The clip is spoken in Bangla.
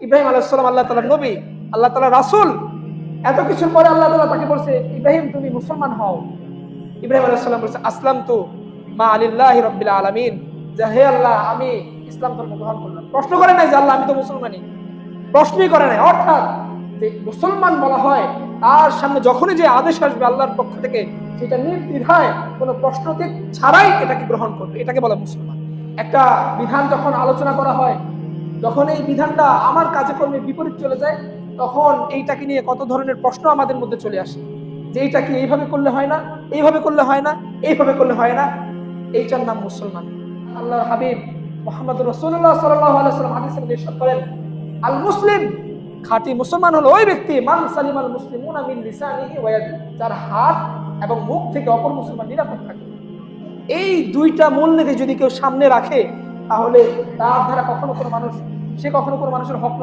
ইব্রাহিম আলাইহিস সালাম আল্লাহ তাআলার নবী, আল্লাহ তাআলার রাসূল। এত কিছুর পরে আল্লাহ তাআলা তাকে বলছে, ইব্রাহিম তুমি মুসলমান হও। ইব্রাহিম আলাইহিস সালাম বলছে, আসলামতু মা আলিল্লাহি রাব্বিল আলামিন, যে হে আল্লাহ আমি ইসলাম ধর্ম গ্রহণ করলাম। প্রশ্ন করে নাই যে আল্লাহ আমি তো মুসলমানই, প্রশ্নই করে নাই। অর্থাৎ যে মুসলমান বলা হয়, তার সামনে যখনই যে আদেশ আসবে আল্লাহর পক্ষ থেকে, সেটা নির্দ্বিধায় কোনো প্রশ্নতে ছাড়াই এটাকে গ্রহণ করবে, এটাকে বলে মুসলমান। একটা বিধান যখন আলোচনা করা হয়, যখন এই বিধানটা আমার কাজে কর্মে বিপরীত চলে যায়, তখন এইটাকে নিয়ে কত ধরনের প্রশ্ন আমাদের মধ্যে চলে আসে, যে এইটা কি এইভাবে করলে হয় না, এইভাবে করলে হয় না, এইভাবে করলে হয় না। এইটার নাম মুসলমান। আল্লাহর হাবিব মুহাম্মদ রাসূলুল্লাহ সাল্লাল্লাহু আলাইহি ওয়াসাল্লাম হাদিসে ইরশাদ করেন, আল মুসলিম, খাঁটি মুসলমান হলো ওই ব্যক্তি, মান সালিমাল মুসলিমুনা মিন লিসানিহি ওয়া ইয়াদিহি, যার হাত এবং মুখ থেকে অপর মুসলমান নিরাপদ থাকে। এই দুইটা মূলনীতি যদি কেউ সামনে রাখে, তাহলে তার দ্বারা কখনো কোনো মানুষ, সে কখনো কোনো মানুষের হক